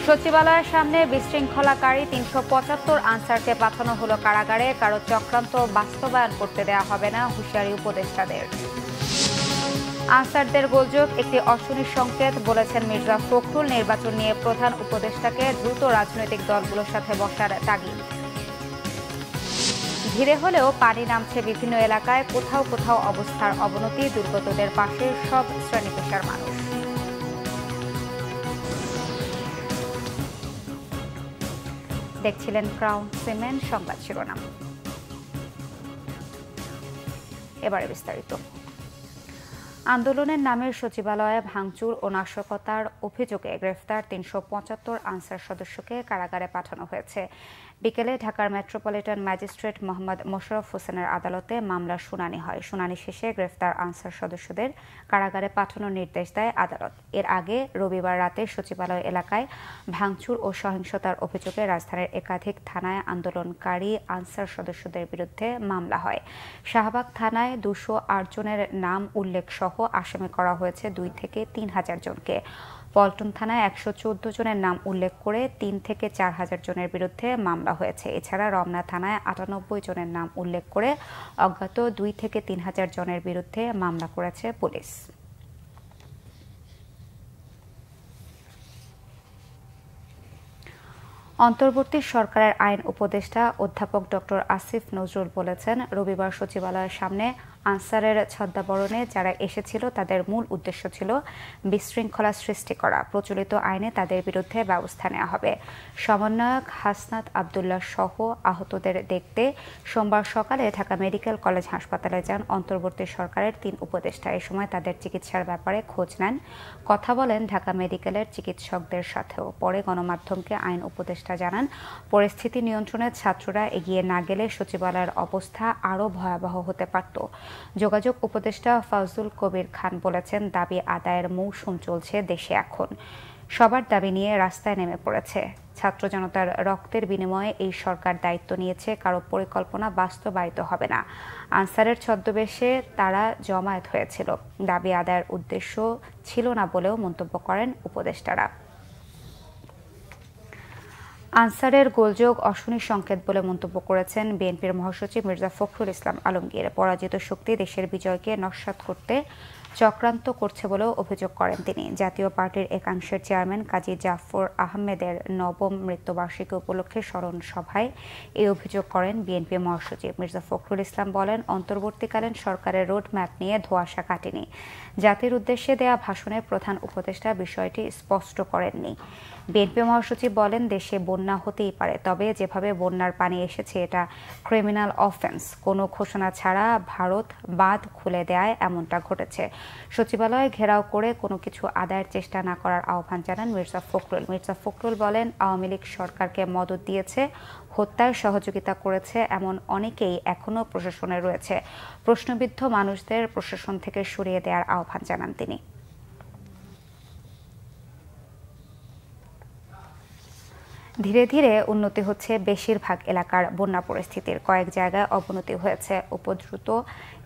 সচিবালয়ের সামনে বিশৃঙ্খলাকারী ৩৭৫ আনসারকে পাঠানো হলো কারাগারে। কারো চক্রান্ত বাস্তবায়ন করতে দেয়া হবে না, হুঁশিয়ারি উপদেষ্টাদের। আনসারদের গোলযোগ একটি অশনির সংকেত, বলেছেন মির্জা ফখরুল। নির্বাচন নিয়ে প্রধান উপদেষ্টাকে দ্রুত রাজনৈতিক দলগুলোর সাথে বসার তাগিদ। ধীরে হলেও পানি নামছে বিভিন্ন এলাকায়, কোথাও কোথাও অবস্থার অবনতি। দুর্গতদের পাশে সব শ্রেণী পেশার মানুষ। দেখছিলেন ক্রাউন সিমেন্ট সংবাদ শিরোনাম। এবারে বিস্তারিত। আন্দোলনের নামে সচিবালয়ে ভাঙচুর ও নাশকতার অভিযোগে গ্রেফতার ৩৭৫ আনসার সদস্যকে কারাগারে পাঠানো হয়েছে। বিকেলে ঢাকার মেট্রোপলিটন ম্যাজিস্ট্রেট মোহাম্মদ মোশাররফ হোসেনের আদালতে মামলার শুনানি হয়। শুনানি শেষে গ্রেফতার আনসার সদস্যদের কারাগারে পাঠানোর নির্দেশ দেয় আদালত। এর আগে রবিবার রাতে সচিবালয় এলাকায় ভাঙচুর ও সহিংসতার অভিযোগে রাজধানীর একাধিক থানায় আন্দোলনকারী আনসার সদস্যদের বিরুদ্ধে মামলা হয়। শাহবাগ থানায় ২০৮ জনের নাম উল্লেখ সহ আসামি করা হয়েছে ২ থেকে ৩ হাজার জনকে। পল্টন থানায় ১১৪ জনের নাম উল্লেখ করে ৩ থেকে ৪ হাজার জনের বিরুদ্ধে মামলা হয়েছে। এছাড়া রমনা থানায় ৯৮ জনের নাম উল্লেখ করে অজ্ঞাত ২ থেকে ৩ হাজার জনের বিরুদ্ধে মামলা করেছে পুলিশ। অন্তর্বর্তী সরকারের আইন উপদেষ্টা অধ্যাপক ডক্টর আসিফ নজরুল বলেছেন, রবিবার সচিবালয়ের সামনে আনসারের ছদ্মাবরণে যারা এসেছিল তাদের মূল উদ্দেশ্য ছিল বিশৃঙ্খলা সৃষ্টি করা। প্রচলিত আইনে তাদের বিরুদ্ধে ব্যবস্থা নেওয়া হবে। সমন্বয়ক হাসনাত আবদুল্লাহ সহ আহতদের দেখতে সোমবার সকালে ঢাকা মেডিকেল কলেজ হাসপাতালে যান অন্তর্বর্তী সরকারের ৩ উপদেষ্টা। এ সময় তাদের চিকিৎসার ব্যাপারে খোঁজ নেন, কথা বলেন ঢাকা মেডিকেলের চিকিৎসকদের সাথেও। পরে গণমাধ্যমকে আইন উপদেষ্টা জানান, পরিস্থিতি নিয়ন্ত্রণে ছাত্ররা এগিয়ে না গেলে সচিবালয়ের অবস্থা আরও ভয়াবহ হতে পারত। যোগাযোগ উপদেষ্টা ফাউজুল কবির খান বলেছেন, দাবি আদায়ের মৌসুম চলছে দেশে এখন। সবার দাবি নিয়ে রাস্তায় নেমে পড়েছে। ছাত্র জনতার রক্তের বিনিময়ে এই সরকার দায়িত্ব নিয়েছে, কারো পরিকল্পনা বাস্তবায়িত হবে না। আনসারের ছদ্মবেশে তারা জমায়েত হয়েছিল, দাবি আদায়ের উদ্দেশ্য ছিল না বলেও মন্তব্য করেন উপদেষ্টারা। আনসারের গোলযোগ অশনির সংকেত বলে মন্তব্য করেছেন বিএনপির মহাসচিব মির্জা ফখরুল ইসলাম আলমগীর। পরাজিত শক্তি দেশের বিজয়কে নস্যাৎ করতে চক্রান্ত করছে বলেও অভিযোগ করেন তিনি। জাতীয় পার্টির একাংশের চেয়ারম্যান কাজী জাফর আহমেদের নবম মৃত্যুবার্ষিকী উপলক্ষে স্মরণ সভায় এই অভিযোগ করেন বিএনপি মহাসচিব। মির্জা ফখরুল ইসলাম বলেন, অন্তর্বর্তীকালীন সরকারের রোডম্যাপ নিয়ে ধোঁয়াশা কাটেনি। জাতির উদ্দেশ্যে দেয়া ভাষণে প্রধান উপদেষ্টা বিষয়টি স্পষ্ট করেননি। বিএনপি মহাসচিব বলেন, দেশে বন্যা হতেই পারে, তবে যেভাবে বন্যার পানি এসেছে এটা ক্রিমিনাল অফেন্স। কোনো ঘোষণা ছাড়া ভারত বাঁধ খুলে দেয় এমনটা ঘটেছে। সচিবালয় ঘেরাও করে কোনো কিছু আদায়ের চেষ্টা না করার আহ্বান জানান মির্জা ফখরুল। মির্জা ফখরুল বলেন, আওয়ামী লীগ সরকারকে মদদ দিয়েছে, হত্যায় সহযোগিতা করেছে এমন অনেকেই এখনও প্রশাসনে রয়েছে। প্রশ্নবিদ্ধ মানুষদের প্রশাসন থেকে সরিয়ে দেওয়ার আহ্বান জানান তিনি। ধীরে ধীরে উন্নতি হচ্ছে বেশিরভাগ এলাকার বন্যা পরিস্থিতির। কয়েক জায়গায় অবনতি হয়েছে। উপদ্রুত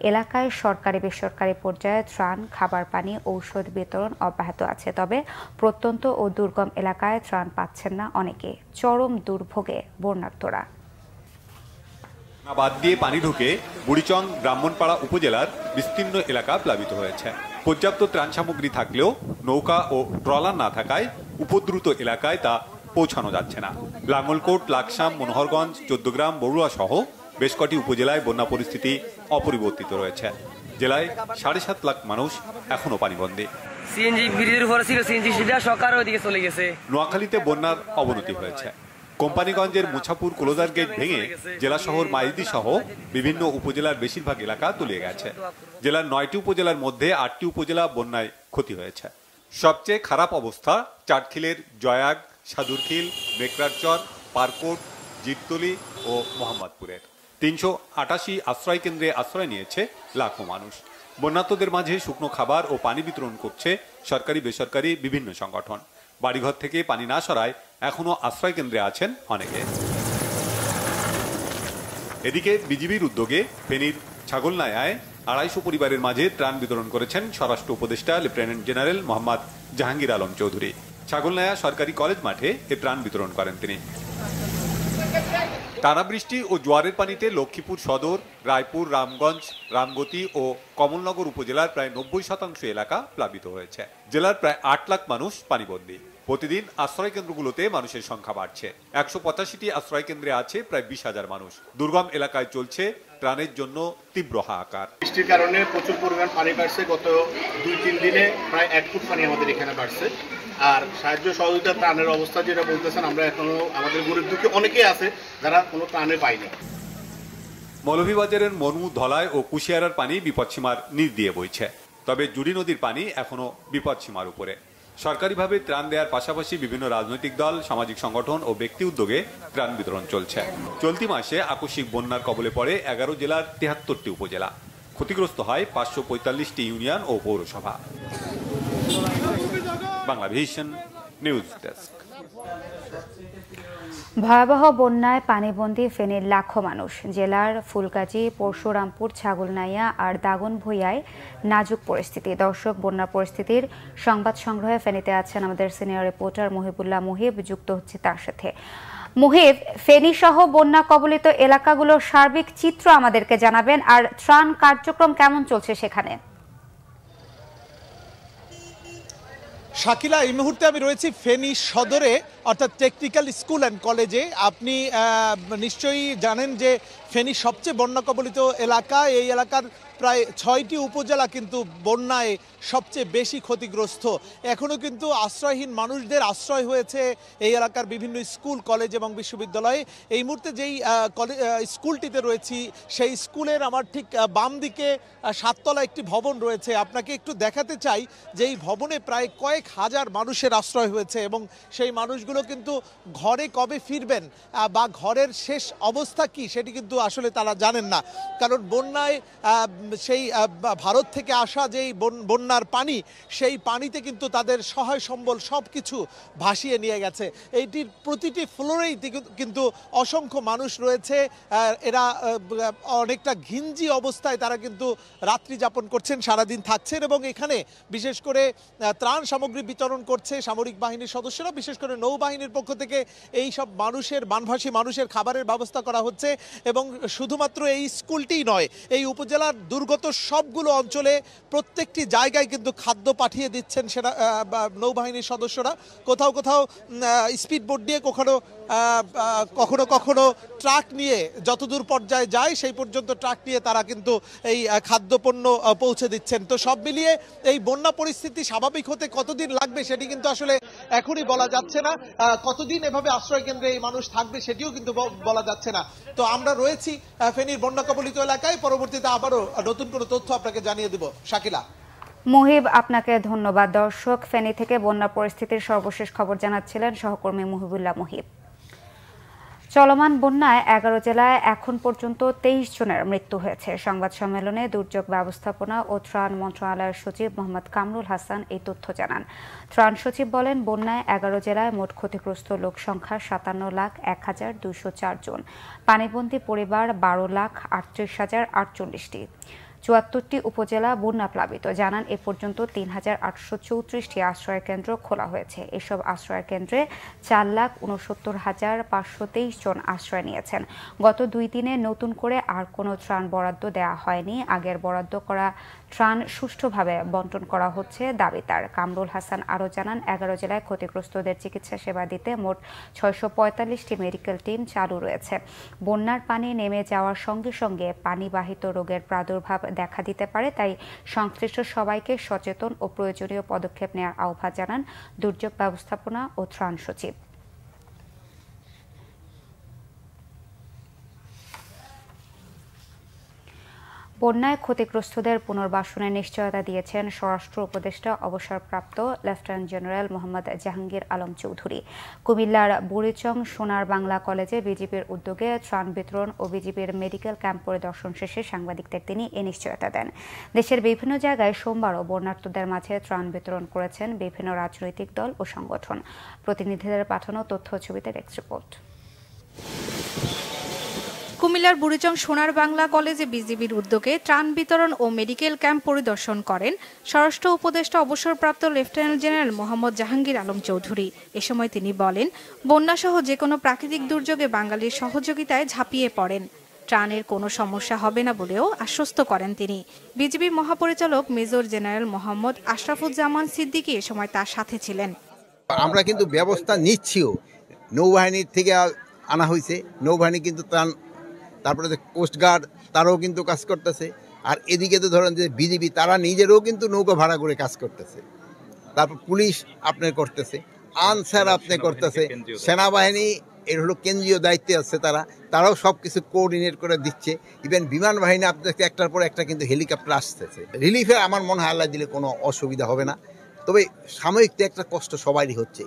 এলাকায় সরকারি বেসরকারি পর্যায়ে ত্রাণ, খাবার পানি, ঔষধ বিতরণ অব্যাহত আছে। তবে প্রত্যন্ত ও দুর্গম এলাকায় ত্রাণ পাচ্ছেন না অনেকে। চরম দুর্ভোগে বন্যার্তরা। বাদ দিয়ে পানি ঢুকে বুড়িচং ব্রাহ্মণপাড়া উপজেলার বিস্তীর্ণ এলাকা প্লাবিত হয়েছে। পর্যাপ্ত ত্রাণ সামগ্রী থাকলেও নৌকা ও ট্রলার না থাকায় উপদ্রুত এলাকায় তা পৌঁছানো যাচ্ছে না। লাঙ্গলকোট, লাকসাম, মনোহরগঞ্জ, চৌদ্দগ্রাম, বড়ুয়া সহ বেশ কটি উপজেলায় বন্যা পরিস্থিতি অপরিবর্তিত রয়েছে। জেলায় ৭.৫ লাখ মানুষ এখনো পানিবন্দী। সিএনজি ব্রিজের উপরে ছিল, সিএনজি সিধা সরকারের ওদিকে চলে গেছে। নোয়াখালীতে বন্যার অবনতি হয়েছে। কোম্পানিগঞ্জের মুছাপুর ক্লোজার গেট ভেঙে জেলা শহর মাইদি সহ বিভিন্ন উপজেলার বেশিরভাগ এলাকা তলিয়ে গেছে। জেলার ৯টি উপজেলার মধ্যে ৮টি উপজেলা বন্যায় ক্ষতি হয়েছে। সবচেয়ে খারাপ অবস্থা চাটখিলের জয়াগ, সাদুরখিল, মেকরারচর, পারকোট, জিরতলি ও মোহাম্মদপুরের ৩৮৮ আশ্রয় কেন্দ্রে আশ্রয় নিয়েছে লাখো মানুষ। বন্যার্তদের মাঝে শুকনো খাবার ও পানি বিতরণ করছে সরকারি বেসরকারি বিভিন্ন সংগঠন। বাড়িঘর থেকে পানি না সরায় এখনো আশ্রয় কেন্দ্রে আছেন অনেকে। এদিকে বিজিবির উদ্যোগে ফেনীর ছাগলনাইয়ায় ২৫০ পরিবারের মাঝে ত্রাণ বিতরণ করেছেন স্বরাষ্ট্র উপদেষ্টা লেফটেন্যান্ট জেনারেল মোহাম্মদ জাহাঙ্গীর আলম চৌধুরী। ছাগলনাইয়া সরকারি কলেজ মাঠে এ ত্রাণ বিতরণ করেন তিনি। টানা বৃষ্টি ও জোয়ারের পানিতে লক্ষ্মীপুর সদর, রায়পুর, রামগঞ্জ, রামগতি ও কমলনগর উপজেলার প্রায় ৯০% এলাকা প্লাবিত হয়েছে। জেলার প্রায় ৮ লাখ মানুষ পানিবন্দী। প্রতিদিন আশ্রয় কেন্দ্রগুলোতে মানুষের সংখ্যা বাড়ছে। ১৮৫টি আশ্রয় কেন্দ্রে আছে প্রায় ২০,০০০ মানুষ। দুর্গম এলাকায় চলছে ত্রাণের জন্য তীব্র হাহাকার। বৃষ্টির কারণে প্রচুর পরিমাণ পানি বাড়ছে। গত ২-৩ দিনে প্রায় ১ ফুট পানি আমাদের এখানে বাড়ছে। আর সাহায্য সহযোগিতা ত্রাণের অবস্থা যেটা বলতেছেন, আমরা এখনো আমাদের গরিব দুঃখী অনেকেই আছে যারা কোনো ত্রাণে পায়নি। মৌলভীবাজারের মনু, ধলাই ও কুশিয়ারার পানি বিপদসীমার নিচ দিয়ে বইছে। তবে জুড়ি নদীর পানি এখনো বিপদসীমার উপরে। সরকারিভাবে ত্রাণ দেওয়ার পাশাপাশি বিভিন্ন রাজনৈতিক দল, সামাজিক সংগঠন ও ব্যক্তি উদ্যোগে ত্রাণ বিতরণ চলছে। চলতি মাসে আকস্মিক বন্যার কবলে পড়ে ১১ জেলার ৭৩টি উপজেলা। ক্ষতিগ্রস্ত হয় ৫৪৫টি ইউনিয়ন ও পৌরসভা। Banglavision news desk. ভয়াবহ বন্যায় পানিবন্দী ফেনীর লাখো মানুষ। জেলার ফুলগাজী, পরশুরামপুর, ছাগলনাইয়া আর দাগনভূঞায় নাজুক পরিস্থিতি। দর্শক, বন্যা পরিস্থিতির সংবাদ সংগ্রহে ফেনীতে আছেন আমাদের সিনিয়র রিপোর্টার মুহিবুল্লাহ মুহিব। যুক্ত হচ্ছে তার সাথে। মুহিব, ফেনী সহ বন্যা কবলিত এলাকাগুলোর সার্বিক চিত্র আমাদেরকে জানাবেন, আর ত্রাণ কার্যক্রম কেমন চলছে সেখানে? শাকিলা, এই মুহূর্তে আমি রয়েছি ফেনী সদরে, অর্থাৎ টেকনিক্যাল স্কুল অ্যান্ড কলেজে। আপনি নিশ্চয়ই জানেন যে ফেনী সবচেয়ে বন্যা কবলিত এলাকা। এই এলাকার প্রায় ৬টি উপজেলা কিন্তু বন্যায় সবচেয়ে বেশি ক্ষতিগ্রস্ত। এখনও কিন্তু আশ্রয়হীন মানুষদের আশ্রয় হয়েছে এই এলাকার বিভিন্ন স্কুল, কলেজ এবং বিশ্ববিদ্যালয়ে। এই মুহূর্তে যেই স্কুলটিতে রয়েছি, সেই স্কুলের আমার ঠিক বাম দিকে ৭তলা একটি ভবন রয়েছে। আপনাকে একটু দেখাতে চাই যে এই ভবনে প্রায় কয়েক হাজার মানুষের আশ্রয় হয়েছে এবং সেই মানুষগুলো কিন্তু ঘরে কবে ফিরবেন বা ঘরের শেষ অবস্থা কি সেটি কিন্তু আসলে তারা জানেন না। কারণ বন্যায় সেই ভারত থেকে আসা যেই বন্যার পানি, সেই পানিতে কিন্তু তাদের সহায় সম্বল সব কিছু ভাসিয়ে নিয়ে গেছে। এইটির প্রতিটি ফ্লোরেই কিন্তু অসংখ্য মানুষ রয়েছে। এরা অনেকটা ঘিঞ্জি অবস্থায় তারা কিন্তু রাত্রি যাপন করছেন, সারাদিন থাকছেন এবং এখানে বিশেষ করে ত্রাণ সামগ্রী বিতরণ করছে সামরিক বাহিনীর সদস্যরা। বিশেষ করে নৌবাহিনীর পক্ষ থেকে এই সব মানুষের, বানভাসী মানুষের খাবারের ব্যবস্থা করা হচ্ছে। এবং শুধুমাত্র এই স্কুলটিই নয়, এই উপজেলার দুর্গত সবগুলো অঞ্চলে প্রত্যেকটি জায়গায় কিন্তু খাদ্য পাঠিয়ে দিচ্ছেন সেনা নৌবাহিনীর সদস্যরা। কোথাও কোথাও স্পিডবোট দিয়ে, কখনো কখনো ট্রাক নিয়ে যতদূর পর্যায়ে যায় সেই পর্যন্ত ট্রাক নিয়ে তারা কিন্তু এই খাদ্যপণ্য পৌঁছে দিচ্ছেন। তো সব মিলিয়ে এই বন্যা পরিস্থিতি স্বাভাবিক হতে কতদিন লাগবে সেটি কিন্তু আসলে এখনই বলা যাচ্ছে না। কতদিন এভাবে আশ্রয় কেন্দ্রে এই মানুষ থাকবে সেটিও কিন্তু বলা যাচ্ছে না। তো আমরা রয়েছি ফেনীর বন্যা কবলিত এলাকায়। পরবর্তীতে আবারও নতুন কোনো তথ্য আপনাকে জানিয়ে দেব। শাকিলা। মুহিব, আপনাকে ধন্যবাদ। দর্শক, ফেনী থেকে বন্যা পরিস্থিতির সর্বশেষ খবর জানাচ্ছিলেন সহকর্মী মুহিবুল্লাহ মুহিব। চলমান বন্যায় ১১ জেলায় এখন পর্যন্ত ২৩ জনের মৃত্যু হয়েছে। সংবাদ সম্মেলনে দুর্যোগ ব্যবস্থাপনা ও ত্রাণ মন্ত্রণালয়ের সচিব মোহাম্মদ কামরুল হাসান এই তথ্য জানান। ত্রাণ সচিব বলেন, বন্যায় ১১ জেলায় মোট ক্ষতিগ্রস্ত লোক সংখ্যা ৫৭,০১,২০৪ জন। পানিবন্দী পরিবার ১২,৩৮,০৪৮টি। ৭৪টি উপজেলা বন্যা প্লাবিত। জানান, এ পর্যন্ত ৩,৮৩৪টি আশ্রয় কেন্দ্র খোলা হয়েছে। এসব আশ্রয় কেন্দ্রে ৪,৬৯,৫২৩ জন আশ্রয় নিয়েছেন। গত ২ দিনে নতুন করে আর কোনো ত্রাণ বরাদ্দ দেওয়া হয়নি। আগের বরাদ্দ করা ত্রাণ সুষ্ঠুভাবে বন্টন করা হচ্ছে দাবি তার। কামরুল হাসান আরও জানান, ১১ জেলায় ক্ষতিগ্রস্তদের চিকিৎসা সেবা দিতে মোট ৬৪৫টি মেডিকেল টিম চালু রয়েছে। বন্যার পানি নেমে যাওয়ার সঙ্গে সঙ্গে পানিবাহিত রোগের প্রাদুর্ভাব দেখা দিতে পারে, তাই সংশ্লিষ্ট সবাইকে সচেতন ও প্রয়োজনীয় পদক্ষেপ নেওয়ার আহ্বান জানান দুর্যোগ ব্যবস্থাপনা ও ত্রাণ সচিব। বন্যায় ক্ষতিগ্রস্তদের পুনর্বাসনের নিশ্চয়তা দিয়েছেন স্বরাষ্ট্র উপদেষ্টা অবসরপ্রাপ্ত লেফটেন্যান্ট জেনারেল মোহাম্মদ জাহাঙ্গীর আলম চৌধুরী। কুমিল্লার বুড়িচং সোনার বাংলা কলেজে বিজিবির উদ্যোগে ত্রাণ বিতরণ ও বিজিবির মেডিকেল ক্যাম্প পরিদর্শন শেষে সাংবাদিকদের তিনি এ নিশ্চয়তা দেন। দেশের বিভিন্ন জায়গায় সোমবারও বন্যার্তদের মাঝে ত্রাণ বিতরণ করেছেন বিভিন্ন রাজনৈতিক দল ও সংগঠন। প্রতিনিধিদের পাঠানো তথ্য ছবিতে ডেস্ক রিপোর্ট। কুমিল্লার বুড়িচং সোনার বাংলা কলেজে বিজিবির উদ্যোগে ত্রাণ বিতরণ ও মেডিকেল ক্যাম্প পরিদর্শন করেন স্বরাষ্ট্র উপদেষ্টা অবসরপ্রাপ্ত লেফটেন্যান্ট জেনারেল মোহাম্মদ জাহাঙ্গীর আলম চৌধুরী। এ সময় তিনি বলেন, বন্যাসহ যে কোনো প্রাকৃতিক দুর্যোগে বাঙালির সহযোগিতায় ঝাঁপিয়ে পড়েন। ত্রাণের কোনো সমস্যা হবে না বলেও আশ্বস্ত করেন তিনি। বিজিবি মহাপরিচালক মেজর জেনারেল মোহাম্মদ আশরাফুজ্জামান সিদ্দিকী এ সময় তার সাথে ছিলেন। আমরা কিন্তু ব্যবস্থা নিচ্ছিও, নৌবাহিনীর থেকে আনা হয়েছে, নৌবাহিনী কিন্তু ত্রাণ, তারপরে কোস্টগার্ড তারাও কিন্তু কাজ করতেছে, আর এদিকে তো ধরেন যে বিজিবি তারা নিজেরও কিন্তু নৌকা ভাড়া করে কাজ করতেছে, তারপর পুলিশ আপনি করতেছে, আনসার আপনি করতেছে, সেনাবাহিনী এর হলো কেন্দ্রীয় দায়িত্বে আছে, তারাও সব কিছু কোঅর্ডিনেট করে দিচ্ছে। ইভেন বিমান বাহিনী আপনাদের একটার পর একটা কিন্তু হেলিকপ্টার আসতেছে রিলিফে। আমার মনে হয় আল্লাহ দিলে কোনো অসুবিধা হবে না, তবে সাময়িক তো একটা কষ্ট সবারই হচ্ছে।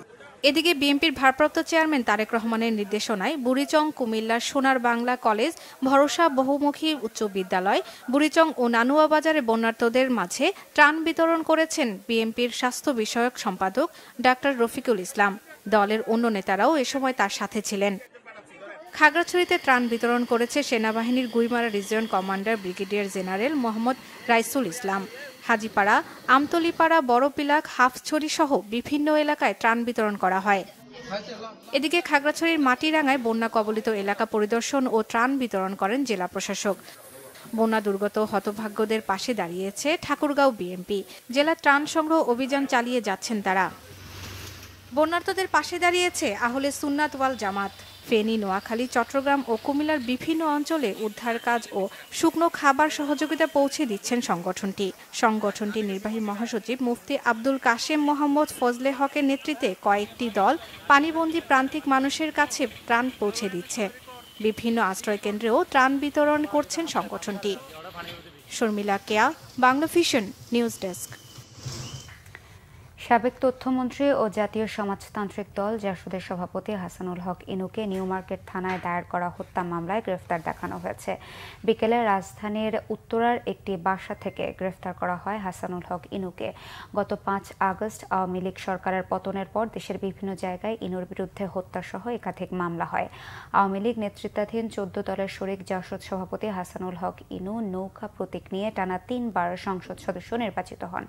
এদিকে বিএনপির ভারপ্রাপ্ত চেয়ারম্যান তারেক রহমানের নির্দেশনায় বুড়িচং, কুমিল্লার সোনার বাংলা কলেজ, ভরসা বহুমুখী উচ্চ বিদ্যালয়, বুড়িচং ও নানুয়া বাজারে বন্যার্তদের মাঝে ত্রাণ বিতরণ করেছেন বিএনপির স্বাস্থ্য বিষয়ক সম্পাদক ডাক্তার রফিকুল ইসলাম। দলের অন্য নেতারাও এ সময় তার সাথে ছিলেন। খাগড়াছড়িতে ত্রাণ বিতরণ করেছে সেনাবাহিনীর Guimara region commander brigadier general Mohammad Raisul Islam. Hajipara, Amtalipara, Borpilak, Hafchhari সহ বিভিন্ন এলাকায় ত্রাণ বিতরণ করা হয়। এদিকে খাগড়াছড়ির মাটিরাঙ্গায় বন্যা কবলিত এলাকা পরিদর্শন ও ত্রাণ বিতরণ করেন জেলা প্রশাসক। বন্যা দুর্গত হতভাগ্যদের পাশে দাঁড়িয়েছে ঠাকুরগাঁও বিএনপি। জেলা ত্রাণ সংগ্রহ অভিযান চালিয়ে যাচ্ছেন তারা। বন্যার্তদের পাশে দাঁড়িয়েছে আহলে সুন্নাত ওয়াল জামাত। ফেনী, নোয়াখালী, চট্টগ্রাম ও কুমিল্লার বিভিন্ন অঞ্চলে উদ্ধার কাজ ও শুকনো খাবার সহযোগিতা পৌঁছে দিচ্ছেন সংগঠনটির নির্বাহী মহাসচিব মুফতি আব্দুল কাশেম মোহাম্মদ ফজলে হকের নেতৃত্বে কয়েকটি দল পানিবন্দী প্রান্তিক মানুষের কাছে ত্রাণ পৌঁছে দিচ্ছে। বিভিন্ন আশ্রয় কেন্দ্রেও ত্রাণ বিতরণ করছেন সংগঠনটি। শর্মিলা কেয়া, বাংলা ভিশন নিউজ ডেস্ক। সাবেক তথ্যমন্ত্রী ও জাতীয় সমাজতান্ত্রিক দল জাসদের সভাপতি হাসানুল হক ইনুকে নিউ মার্কেট থানায় দায়ের করা হত্যা মামলায় গ্রেফতার দেখানো হয়েছে। বিকেলে রাজধানীর উত্তরার একটি বাসা থেকে গ্রেফতার করা হয় হাসানুল হক ইনুকে। গত 5 আগস্ট আওয়ামী লীগ সরকারের পতনের পর দেশের বিভিন্ন জায়গায় ইনুর বিরুদ্ধে হত্যাসহ একাধিক মামলা হয়। আওয়ামী লীগ নেতৃত্বাধীন 14 দলের শরিক জাসদ সভাপতি হাসানুল হক ইনু নৌকা প্রতীক নিয়ে টানা 3 বার সংসদ সদস্য নির্বাচিত হন।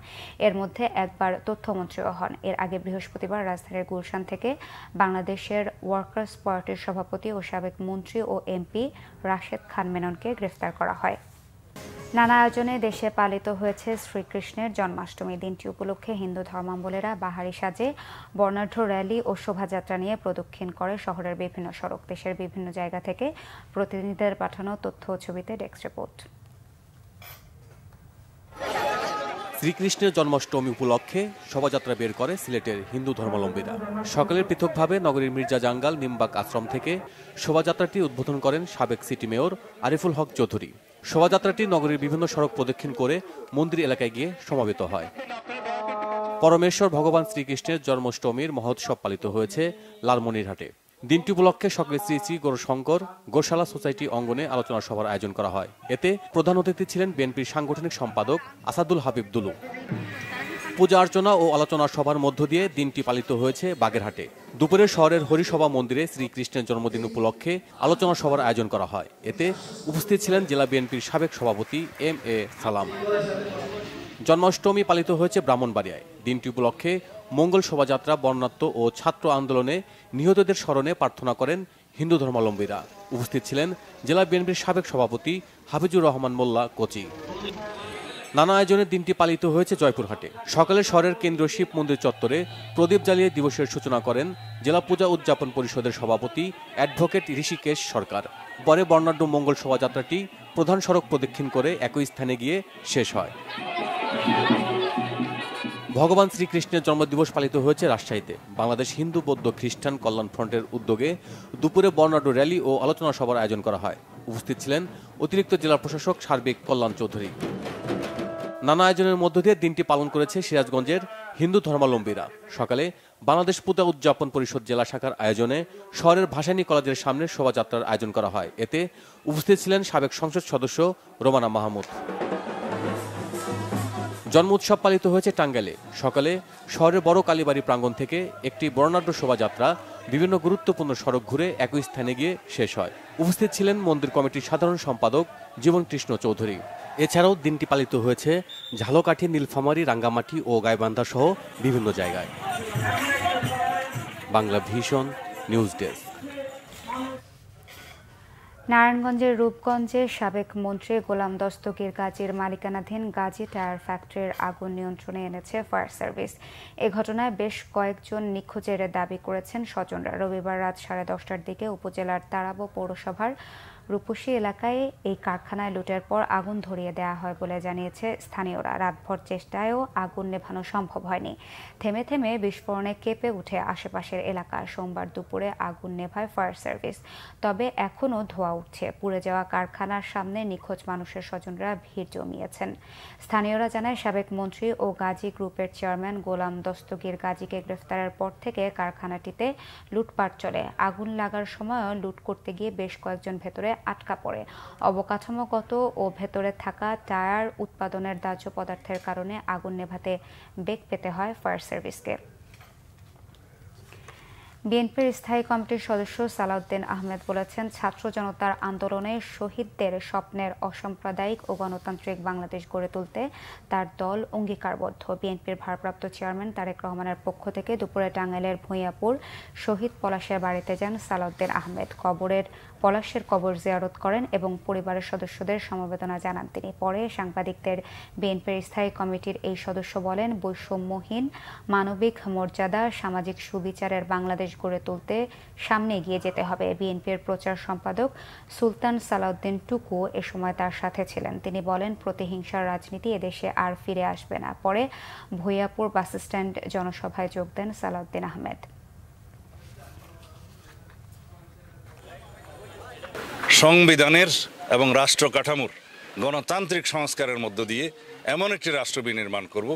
এর মধ্যে একবার তথ্যমন্ত্রী হন। এর আগে বৃহস্পতিবার রাজধানীর গুলশান থেকে বাংলাদেশের ওয়ার্কার্স পার্টির সভাপতি ও সাবেক মন্ত্রী ও এমপি রাশেদ খান মেননকে গ্রেফতার করা হয়। নানা আয়োজনে দেশে পালিত হয়েছে শ্রীকৃষ্ণের জন্মাষ্টমী। দিনটি উপলক্ষে হিন্দু ধর্মাবলম্বীরা বাহারি সাজে বর্ণাঢ্য র্যালি ও শোভাযাত্রা নিয়ে প্রদক্ষিণ করে শহরের বিভিন্ন সড়ক। দেশের বিভিন্ন জায়গা থেকে প্রতিনিধিদের পাঠানো তথ্য ও ছবিতে ডেস্ক রিপোর্ট। শ্রীকৃষ্ণের জন্মাষ্টমী উপলক্ষে শোভাযাত্রা বের করে সিলেটের হিন্দু ধর্মাবলম্বীরা। সকালে পৃথকভাবে নগরীর মির্জা জাঙ্গাল নিমবাগ আশ্রম থেকে শোভাযাত্রাটি উদ্বোধন করেন সাবেক সিটি মেয়র আরিফুল হক চৌধুরী। শোভাযাত্রাটি নগরীর বিভিন্ন সড়ক প্রদক্ষিণ করে মন্দির এলাকায় গিয়ে সমাবেত হয়। পরমেশ্বর ভগবান শ্রীকৃষ্ণের জন্মাষ্টমীর মহোৎসব পালিত হয়েছে লালমনিরহাটে। দিনটি উপলক্ষে সকালে শ্রী শ্রী গৌরশঙ্কর গোশালা সোসাইটি অঙ্গনে আলোচনা সভার আয়োজন করা হয়। এতে প্রধান অতিথি ছিলেন বিএনপির সাংগঠনিক সম্পাদক আসাদুল হাবিব দুলু। পূজা অর্চনা ও আলোচনা সভার মধ্য দিয়ে দিনটি পালিত হয়েছে বাগেরহাটে। দুপুরে শহরের হরিসভা মন্দিরে শ্রীকৃষ্ণের জন্মদিন উপলক্ষে আলোচনা সভার আয়োজন করা হয়। এতে উপস্থিত ছিলেন জেলা বিএনপির সাবেক সভাপতি এম.এ. সালাম। জন্মাষ্টমী পালিত হয়েছে ব্রাহ্মণবাড়িয়ায়। দিনটি উপলক্ষে মঙ্গল শোভাযাত্রা, বর্ণাঢ্য ও ছাত্র আন্দোলনে নিহতদের স্মরণে প্রার্থনা করেন হিন্দু ধর্মাবলম্বীরা। উপস্থিত ছিলেন জেলা বিএনপির সাবেক সভাপতি হাফিজুর রহমান মোল্লা কোচি। নানা আয়োজনে দিনটি পালিত হয়েছে জয়পুরহাটে। সকালে শহরের কেন্দ্রীয় শিব মন্দির চত্বরে প্রদীপ জ্বালিয়ে দিবসের সূচনা করেন জেলা পূজা উদযাপন পরিষদের সভাপতি অ্যাডভোকেট ঋষিকেশ সরকার। পরে বর্ণাঢ্য মঙ্গল শোভাযাত্রাটি প্রধান সড়ক প্রদক্ষিণ করে একই স্থানে গিয়ে শেষ হয়। ভগবান শ্রীকৃষ্ণের জন্মদিবস পালিত হয়েছে রাজশাহীতে। বাংলাদেশ হিন্দু বৌদ্ধ খ্রিস্টান কল্যাণ ফ্রন্টের উদ্যোগে দুপুরে বর্ণাঢ্য র্যালি ও আলোচনা সভার আয়োজন করা হয়। উপস্থিত ছিলেন অতিরিক্ত জেলা প্রশাসক সার্বিক কল্যাণ চৌধুরী। নানা আয়োজনের মধ্য দিয়ে দিনটি পালন করেছে সিরাজগঞ্জের হিন্দু ধর্মাবলম্বীরা। সকালে বাংলাদেশ পূজা উদযাপন পরিষদ জেলা শাখার আয়োজনে শহরের ভাসানী কলেজের সামনে শোভাযাত্রার আয়োজন করা হয়। এতে উপস্থিত ছিলেন সাবেক সংসদ সদস্য রোমানা মাহমুদ। জন্ম উৎসব পালিত হয়েছে টাঙ্গাইলে। সকালে শহরের বড় কালীবাড়ি প্রাঙ্গণ থেকে একটি বর্ণাঢ্য শোভাযাত্রা বিভিন্ন গুরুত্বপূর্ণ সড়ক ঘুরে একই স্থানে গিয়ে শেষ হয়। উপস্থিত ছিলেন মন্দির কমিটির সাধারণ সম্পাদক জীবন কৃষ্ণ চৌধুরী। এছাড়াও দিনটি পালিত হয়েছে ঝালকাঠি, নীলফামারী, রাঙ্গামাটি ও গাইবান্ধা সহ বিভিন্ন জায়গায়। Bangla vision news desk. নারায়ণগঞ্জের রূপগঞ্জে সাবেক মন্ত্রী গোলাম দস্তগীর গাজীর মালিকানাধীন গাজী টায়ার ফ্যাক্টরির আগুন নিয়ন্ত্রণে এনেছে ফায়ার সার্ভিস। এ ঘটনায় বেশ কয়েকজন নিখোঁজের দাবি করেছেন স্বজনরা। রবিবার রাত 10:30টার দিকে উপজেলার তারাবো পৌরসভার রূপসী এলাকায় এই কারখানায় লুটের পর আগুন ধরিয়ে দেওয়া হয় বলে জানিয়েছে স্থানীয়রা। রাতভর চেষ্টায়ও আগুন নেভানো সম্ভব হয়নি। থেমে থেমে বিস্ফোরণে কেঁপে উঠে আশেপাশের এলাকা। সোমবার দুপুরে আগুন নেভায় ফায়ার সার্ভিস। তবে এখনও ধোঁয়া উঠছে। পুড়ে যাওয়া কারখানার সামনে নিখোঁজ মানুষের স্বজনরা ভিড় জমিয়েছেন। স্থানীয়রা জানায়, সাবেক মন্ত্রী ও গাজী গ্রুপের চেয়ারম্যান গোলাম দস্তগীর গাজীকে গ্রেফতারের পর থেকে কারখানাটিতে লুটপাট চলে। আগুন লাগার সময়ও লুট করতে গিয়ে বেশ কয়েকজন ভেতরে আটকা পড়ে। অবকাঠামোগত ও ভেতরে থাকা টায়ার উৎপাদনের দাহ্য পদার্থের কারণে আগুন নেভাতে বেগ পেতে হয় ফায়ার সার্ভিসকে। বিএনপির স্থায়ী কমিটির সদস্য সালাউদ্দিন আহমেদ বলেছেন, ছাত্র জনতার আন্দোলনে শহীদদের স্বপ্নের অসাম্প্রদায়িক ও গণতান্ত্রিক বাংলাদেশ গড়ে তুলতে তার দল অঙ্গীকারবদ্ধ। বিএনপির ভারপ্রাপ্ত চেয়ারম্যান তারেক রহমানের পক্ষ থেকে দুপুরে টাঙ্গাইলের ভূঁইয়াপুর শহীদ পলাশের বাড়িতে যান সালাউদ্দিন আহমেদ। পলাশের কবর জিয়ারত করেন এবং পরিবারের সদস্যদের সমবেদনা জানান তিনি। পরে সাংবাদিকদের বিএনপির স্থায়ী কমিটির এই সদস্য বলেন, বৈষম্যহীন, মানবিক মর্যাদা, সামাজিক সুবিচারের বাংলাদেশ গড়ে তুলতে সামনে এগিয়ে যেতে হবে। বিএনপির প্রচার সম্পাদক সুলতান সালাউদ্দিন টুকু এ সময় তার সাথে ছিলেন। তিনি বলেন, প্রতিহিংসার রাজনীতি এদেশে আর ফিরে আসবে না। পরে ভূঁইয়াপুর বাসস্ট্যান্ড জনসভায় যোগ দেন সালাউদ্দিন আহমেদ। সংবিধানের এবং রাষ্ট্র কাঠামোর গণতান্ত্রিক সংস্কারের মধ্য দিয়ে এমন একটি রাষ্ট্র বিনির্মাণ করব,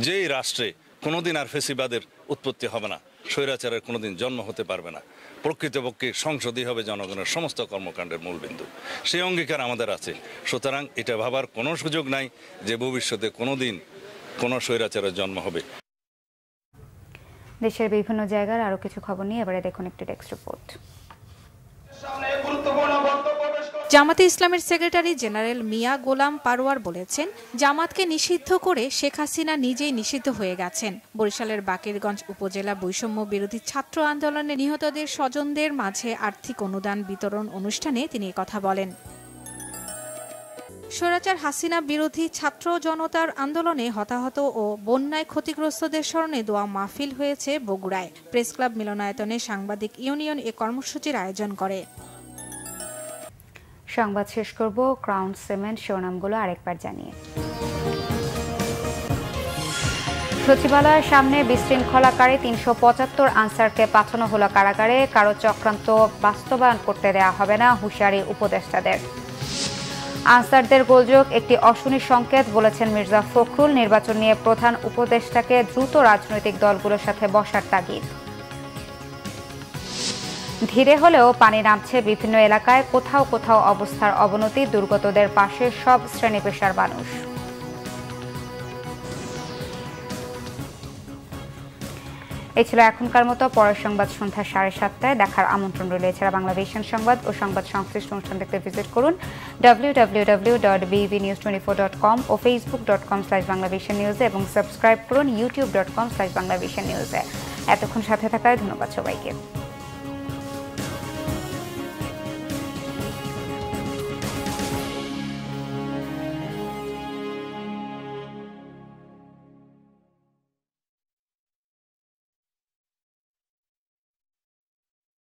যেই রাষ্ট্রে কোনোদিন আর ফেসিবাদের উৎপত্তি হবে না, স্বৈরাচারের কোনোদিন জন্ম হতে পারবে না। প্রকৃতপক্ষে সংসদই হবে জনগণের সমস্ত কর্মকাণ্ডের মূলবিন্দু। সেই অঙ্গীকার আমাদের আছে। সুতরাং এটা ভাবার কোনো সুযোগ নাই যে ভবিষ্যতে কোনোদিন কোনো স্বৈরাচারের জন্ম হবে। দেশের বিভিন্ন জায়গার আরো কিছু খবর নিয়ে এবারে দেখুন একটি ডেস্ক রিপোর্ট। জামাতে ইসলামের সেক্রেটারি জেনারেল মিয়া গোলাম পারোয়ার বলেছেন, জামাতকে নিষিদ্ধ করে শেখ হাসিনা নিজেই নিষিদ্ধ হয়ে গেছেন। বরিশালের বাকেরগঞ্জ উপজেলা বৈষম্য বিরোধী ছাত্র আন্দোলনে নিহতদের স্বজনদের মাঝে আর্থিক অনুদান বিতরণ অনুষ্ঠানে তিনি একথা বলেন। স্বৈরাচার হাসিনা বিরোধী ছাত্র জনতার আন্দোলনে হতাহত ও বন্যায় ক্ষতিগ্রস্তদের স্মরণে দোয়া মাহফিল হয়েছে বগুড়ায়। প্রেস ক্লাব মিলনায়তনে সাংবাদিক ইউনিয়ন এ কর্মসূচির আয়োজন করে। সংবাদ শেষ করব ক্রাউন সিমেন্ট শিরোনামগুলো আরেকবার জানিয়ে। সচিবালয়ের সামনে বিশৃঙ্খলাকারী 375 আনসারকে পাঠানো হলো কারাগারে। কারো চক্রান্ত বাস্তবায়ন করতে দেওয়া হবে না, হুঁশিয়ারি উপদেষ্টাদের। আনসারদের গোলযোগ একটি অশনি সংকেত বলেছেন মির্জা ফখরুল। নির্বাচন নিয়ে প্রধান উপদেষ্টাকে দ্রুত রাজনৈতিক দলগুলোর সাথে বসার তাগিদ। ধীরে হলেও পানি নামছে বিভিন্ন এলাকায়, কোথাও কোথাও অবস্থার অবনতি। দুর্গতদের পাশে সব শ্রেণী পেশার মানুষ। এই ছিল এখনকার মতো। পরের সংবাদ সন্ধ্যা 7:30টায় দেখার আমন্ত্রণ রইল। এছাড়া বাংলা ভিশন সংবাদ ও সংবাদ সংশ্লিষ্ট অনুষ্ঠান দেখতে ভিজিট করুন www.bbnews24.com ও facebook.com/banglavisionnews এবং সাবস্ক্রাইব করুন youtube.com/banglavisionnews। এতক্ষণ সাথে থাকায় ধন্যবাদ সবাইকে।